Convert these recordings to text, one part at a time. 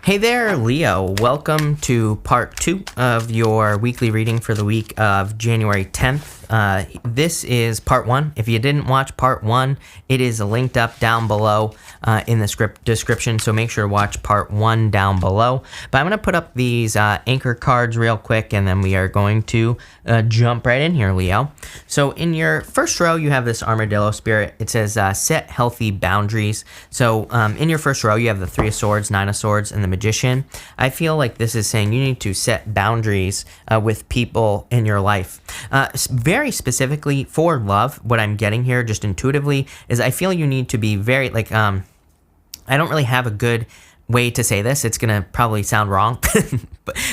Hey there, Leo. Welcome to part 2 of your weekly reading for the week of January 10th. This is part 1. If you didn't watch part 1, it is linked up down below in the script description, so make sure to watch part 1 down below. But I'm going to put up these anchor cards real quick, and then we are going to jump right in here, Leo. So in your first row, you have this armadillo spirit. It says, set healthy boundaries. So in your first row, you have the Three of Swords, Nine of Swords, and the Magician. I feel like this is saying you need to set boundaries with people in your life. Very specifically for love, what I'm getting here just intuitively is I feel you need to be very, I don't really have a good way to say this. It's going to probably sound wrong.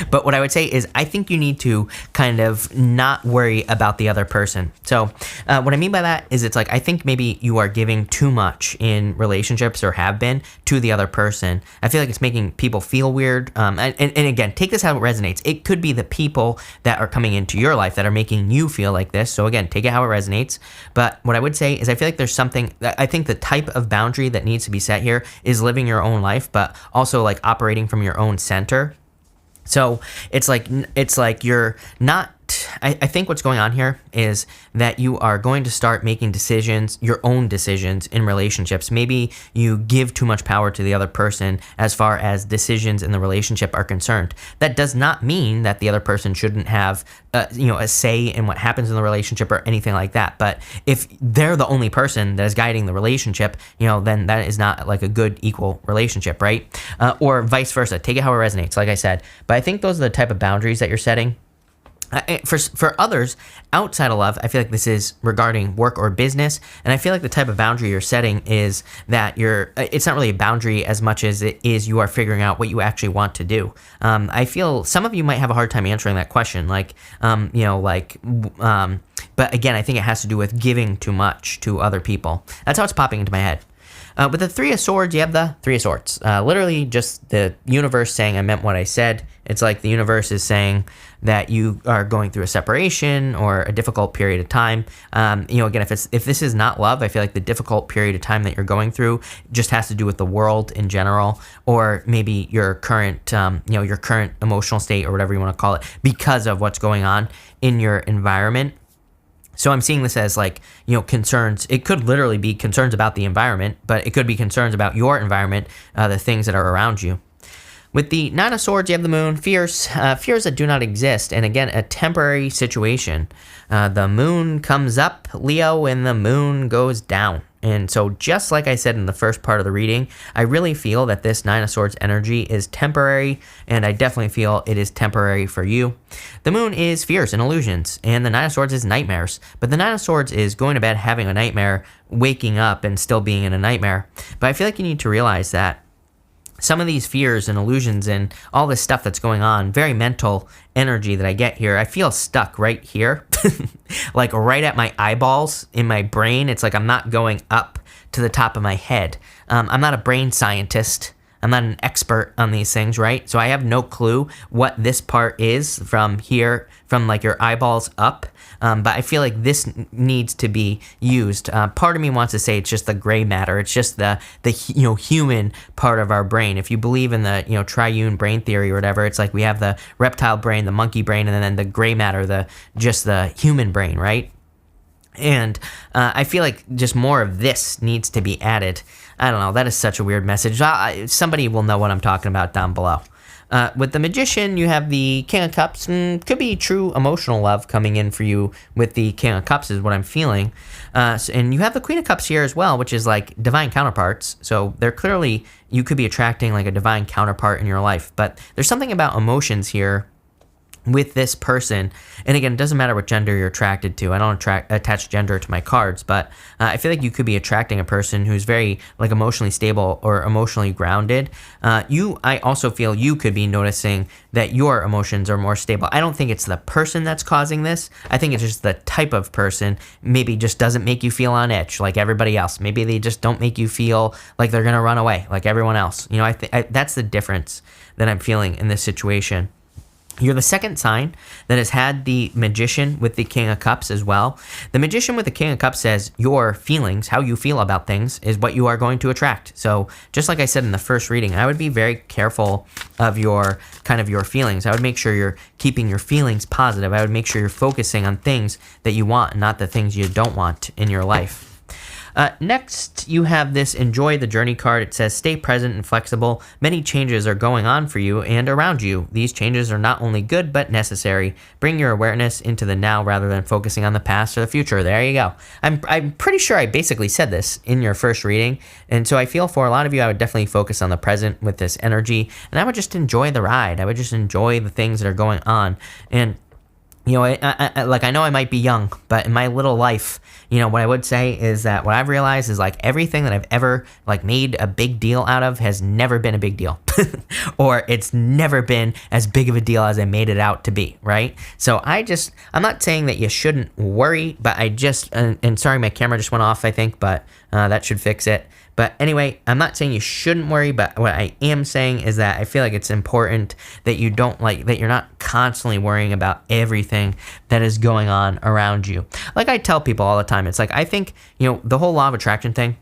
But what I would say is I think you need to kind of not worry about the other person. So what I mean by that is it's like I think maybe you are giving too much in relationships or have been to the other person. I feel like it's making people feel weird. And again, take this how it resonates. It could be the people that are coming into your life that are making you feel like this. So again, take it how it resonates. But what I would say is I feel like there's something, I think the type of boundary that needs to be set here is living your own life, but also like operating from your own center. So it's like you're not, I think what's going on here is that you are going to start making decisions, your own decisions in relationships. Maybe you give too much power to the other person as far as decisions in the relationship are concerned. That does not mean that the other person shouldn't have, a say in what happens in the relationship or anything like that. But if they're the only person that is guiding the relationship, then that is not like a good equal relationship, right? Or vice versa. Take it how it resonates, like I said. But I think those are the type of boundaries that you're setting. For others outside of love, I feel like this is regarding work or business, and I feel like the type of boundary you're setting is that it's not really a boundary as much as it is you are figuring out what you actually want to do. I feel some of you might have a hard time answering that question, but again, I think it has to do with giving too much to other people. That's how it's popping into my head. With the Three of Swords, you have the Three of Swords. Literally just the universe saying I meant what I said. It's like the universe is saying that you are going through a separation or a difficult period of time. Again, if this is not love, I feel like the difficult period of time that you're going through just has to do with the world in general, or maybe your current, your current emotional state or whatever you want to call it, because of what's going on in your environment. So I'm seeing this as concerns. It could literally be concerns about the environment, but it could be concerns about your environment, the things that are around you. With the Nine of Swords, you have the Moon, fears that do not exist, and again, a temporary situation. The Moon comes up, Leo, and the Moon goes down. And so just like I said in the first part of the reading, I really feel that this Nine of Swords energy is temporary, and I definitely feel it is temporary for you. The Moon is fears and illusions, and the Nine of Swords is nightmares. But the Nine of Swords is going to bed, having a nightmare, waking up, and still being in a nightmare. But I feel like you need to realize that some of these fears and illusions and all this stuff that's going on, very mental energy that I get here, I feel stuck right here, like right at my eyeballs in my brain. It's like I'm not going up to the top of my head. I'm not a brain scientist. I'm not an expert on these things, right? So I have no clue what this part is from here, from like your eyeballs up. But I feel like this needs to be used. Part of me wants to say it's just the gray matter. It's just the human part of our brain. If you believe in the triune brain theory or whatever, it's like we have the reptile brain, the monkey brain, and then the gray matter, just the human brain, right? And I feel like just more of this needs to be added. I don't know. That is such a weird message. Somebody will know what I'm talking about down below. With the Magician, you have the King of Cups, and could be true emotional love coming in for you with the King of Cups is what I'm feeling. And you have the Queen of Cups here as well, which is like divine counterparts. So they're clearly, you could be attracting like a divine counterpart in your life. But there's something about emotions here with this person, and again, it doesn't matter what gender you're attracted to. I don't attach gender to my cards, but I feel like you could be attracting a person who's very like emotionally stable or emotionally grounded. I also feel you could be noticing that your emotions are more stable. I don't think it's the person that's causing this. I think it's just the type of person maybe just doesn't make you feel on edge like everybody else. Maybe they just don't make you feel like they're gonna run away like everyone else. That's the difference that I'm feeling in this situation. You're the second sign that has had the Magician with the King of Cups as well. The Magician with the King of Cups says your feelings, how you feel about things, is what you are going to attract. So just like I said in the first reading, I would be very careful of your feelings. I would make sure you're keeping your feelings positive. I would make sure you're focusing on things that you want, not the things you don't want in your life. Next, you have this Enjoy the Journey card. It says, stay present and flexible. Many changes are going on for you and around you. These changes are not only good, but necessary. Bring your awareness into the now rather than focusing on the past or the future. There you go. I'm pretty sure I basically said this in your first reading. And so I feel for a lot of you, I would definitely focus on the present with this energy. And I would just enjoy the ride. I would just enjoy the things that are going on. And you know, I know I might be young, but in my little life, you know, what I would say is that what I've realized is like everything that I've ever like made a big deal out of has never been a big deal, or it's never been as big of a deal as I made it out to be, right? So I'm not saying that you shouldn't worry, but and sorry, my camera just went off, I think, but that should fix it. But anyway, I'm not saying you shouldn't worry, but what I am saying is that I feel like it's important that that you're not constantly worrying about everything that is going on around you. Like I tell people all the time, it's like, I think, you know, the whole law of attraction thing,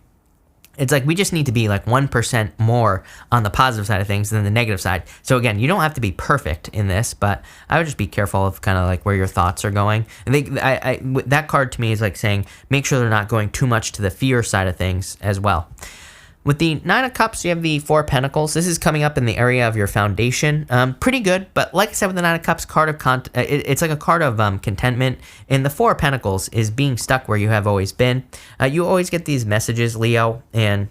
it's like we just need to be like 1% more on the positive side of things than the negative side. So again, you don't have to be perfect in this, but I would just be careful of kind of like where your thoughts are going. And that card to me is like saying, make sure they're not going too much to the fear side of things as well. With the Nine of Cups, you have the Four of Pentacles. This is coming up in the area of your foundation. Pretty good, but like I said with the Nine of Cups, it's like a card of contentment. And the Four of Pentacles is being stuck where you have always been. You always get these messages, Leo, and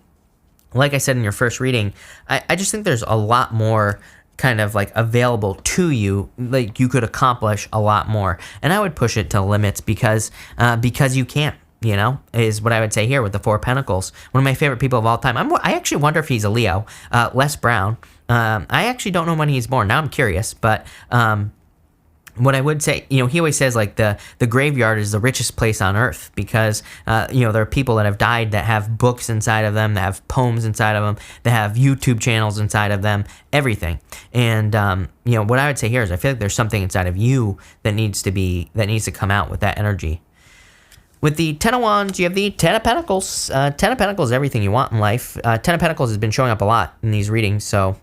like I said in your first reading, I just think there's a lot more kind of like available to you, like you could accomplish a lot more. And I would push it to limits because you can't. You know, is what I would say here with the Four of Pentacles. One of my favorite people of all time. I actually wonder if he's a Leo. Les Brown. I actually don't know when he's born. Now I'm curious, but what I would say, you know, he always says like the graveyard is the richest place on earth because, you know, there are people that have died that have books inside of them, that have poems inside of them, that have YouTube channels inside of them, everything. And, you know, what I would say here is I feel like there's something inside of you that needs to come out with that energy. With the Ten of Wands, you have the Ten of Pentacles. Ten of Pentacles is everything you want in life. Ten of Pentacles has been showing up a lot in these readings, so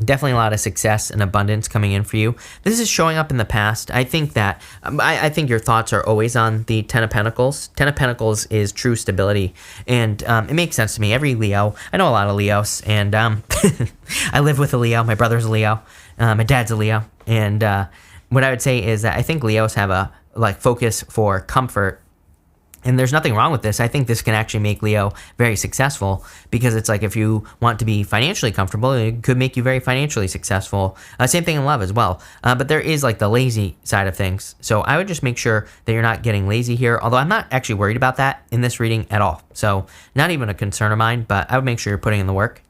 definitely a lot of success and abundance coming in for you. This is showing up in the past. I think that, I think your thoughts are always on the Ten of Pentacles. Ten of Pentacles is true stability, and it makes sense to me. Every Leo, I know a lot of Leos, and I live with a Leo. My brother's a Leo. My dad's a Leo, and what I would say is that I think Leos have a focus for comfort. And there's nothing wrong with this. I think this can actually make Leo very successful because it's like if you want to be financially comfortable, it could make you very financially successful. Same thing in love as well. But there is like the lazy side of things. So I would just make sure that you're not getting lazy here. Although I'm not actually worried about that in this reading at all. So not even a concern of mine, but I would make sure you're putting in the work.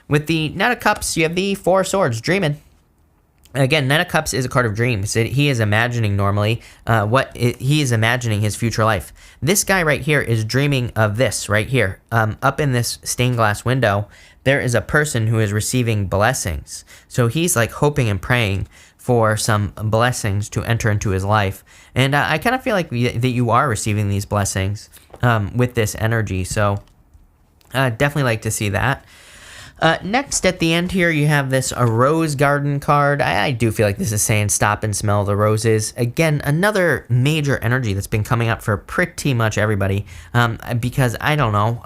With the Knight of Cups, you have the Four of Swords, dreaming. Again, Knight of Cups is a card of dreams. He is imagining normally he is imagining his future life. This guy right here is dreaming of this right here. Up in this stained glass window, there is a person who is receiving blessings. So he's like hoping and praying for some blessings to enter into his life. And I kind of feel like that you are receiving these blessings with this energy. So definitely like to see that. Next, at the end here, you have this a rose garden card. I do feel like this is saying stop and smell the roses. Again, another major energy that's been coming up for pretty much everybody. Because I don't know.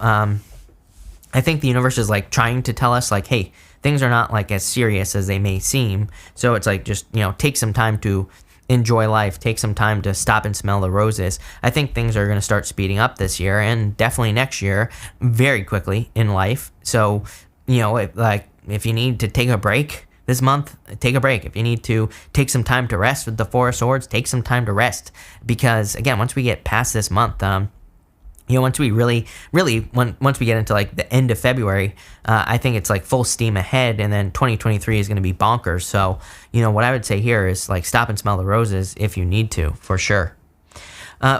I think the universe is like trying to tell us like, hey, things are not like as serious as they may seem. So it's like just, you know, take some time to enjoy life. Take some time to stop and smell the roses. I think things are going to start speeding up this year and definitely next year very quickly in life. So, you know, if you need to take a break this month, take a break. If you need to take some time to rest with the Four of Swords, take some time to rest. Because, again, once we get past this month, you know, once we once we get into, like, the end of February, I think it's, like, full steam ahead, and then 2023 is going to be bonkers. So, you know, what I would say here is, like, stop and smell the roses if you need to, for sure.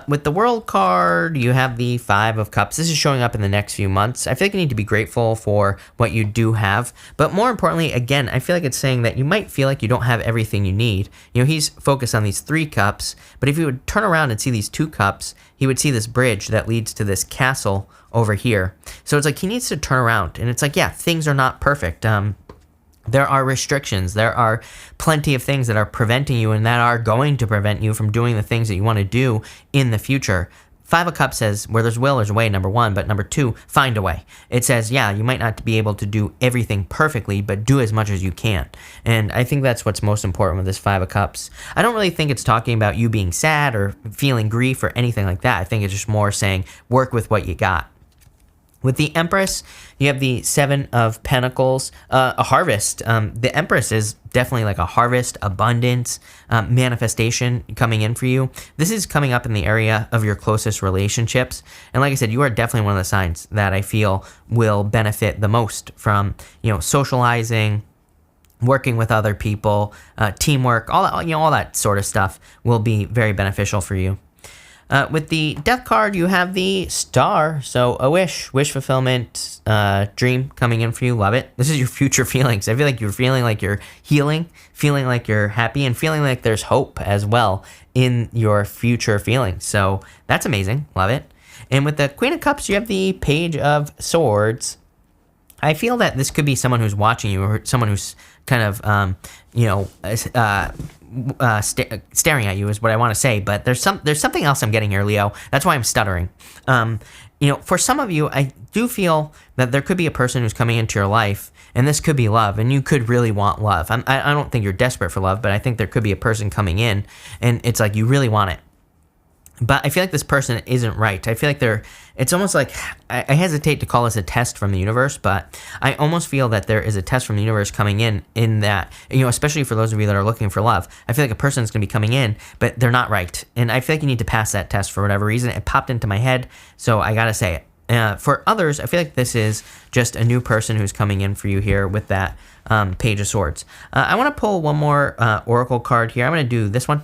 With the World card, you have the Five of Cups. This is showing up in the next few months. I feel like you need to be grateful for what you do have. But more importantly, again, I feel like it's saying that you might feel like you don't have everything you need. He's focused on these 3 cups, but if he would turn around and see these 2 cups, he would see this bridge that leads to this castle over here. So it's like he needs to turn around, and it's like, yeah, things are not perfect. There are restrictions. There are plenty of things that are preventing you and that are going to prevent you from doing the things that you want to do in the future. Five of Cups says, where there's will, there's a way, number 1, but number 2, find a way. It says, yeah, you might not be able to do everything perfectly, but do as much as you can. And I think that's what's most important with this Five of Cups. I don't really think it's talking about you being sad or feeling grief or anything like that. I think it's just more saying, work with what you got. With the Empress, you have the Seven of Pentacles, a harvest. The Empress is definitely like a harvest, abundance, manifestation coming in for you. This is coming up in the area of your closest relationships. And like I said, you are definitely one of the signs that I feel will benefit the most from, socializing, working with other people, teamwork, all that, all that sort of stuff will be very beneficial for you. With the Death card, you have the Star. So a wish fulfillment, dream coming in for you. Love it. This is your future feelings. I feel like you're feeling like you're healing, feeling like you're happy, and feeling like there's hope as well in your future feelings. So that's amazing. Love it. And with the Queen of Cups, you have the Page of Swords. I feel that this could be someone who's watching you or someone who's kind of, staring at you is what I want to say, but there's something else I'm getting here, Leo. That's why I'm stuttering. For some of you, I do feel that there could be a person who's coming into your life, and this could be love, and you could really want love. I don't think you're desperate for love, but I think there could be a person coming in, and it's like you really want it. But I feel like this person isn't right. I feel like it's almost like, I hesitate to call this a test from the universe, but I almost feel that there is a test from the universe coming in that, especially for those of you that are looking for love. I feel like a person's going to be coming in, but they're not right. And I feel like you need to pass that test for whatever reason. It popped into my head, so I got to say it. For others, I feel like this is just a new person who's coming in for you here with that Page of Swords. I want to pull one more Oracle card here. I'm going to do this one.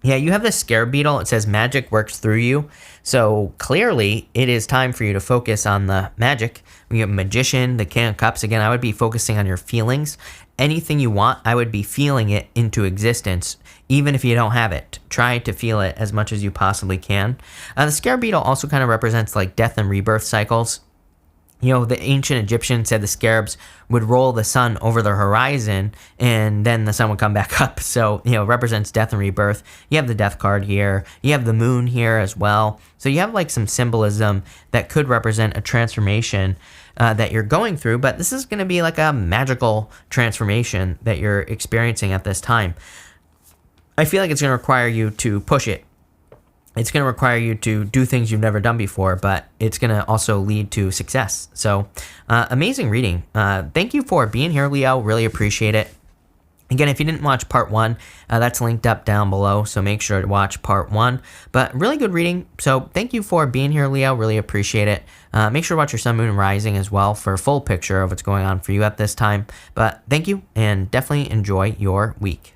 Yeah, you have the Scarab Beetle. It says magic works through you. So clearly, it is time for you to focus on the magic. We have Magician, the King of Cups. Again, I would be focusing on your feelings. Anything you want, I would be feeling it into existence, even if you don't have it. Try to feel it as much as you possibly can. The Scarab Beetle also kind of represents like death and rebirth cycles. The ancient Egyptians said the scarabs would roll the sun over the horizon and then the sun would come back up. So, represents death and rebirth. You have the Death card here. You have the moon here as well. So you have like some symbolism that could represent a transformation that you're going through, but this is going to be like a magical transformation that you're experiencing at this time. I feel like it's going to require you to push it. It's going to require you to do things you've never done before, but it's going to also lead to success. So, amazing reading. Thank you for being here, Leo. Really appreciate it. Again, if you didn't watch part 1, that's linked up down below, so make sure to watch part 1. But really good reading. So thank you for being here, Leo. Really appreciate it. Make sure to watch your sun, moon, and rising as well for a full picture of what's going on for you at this time. But thank you, and definitely enjoy your week.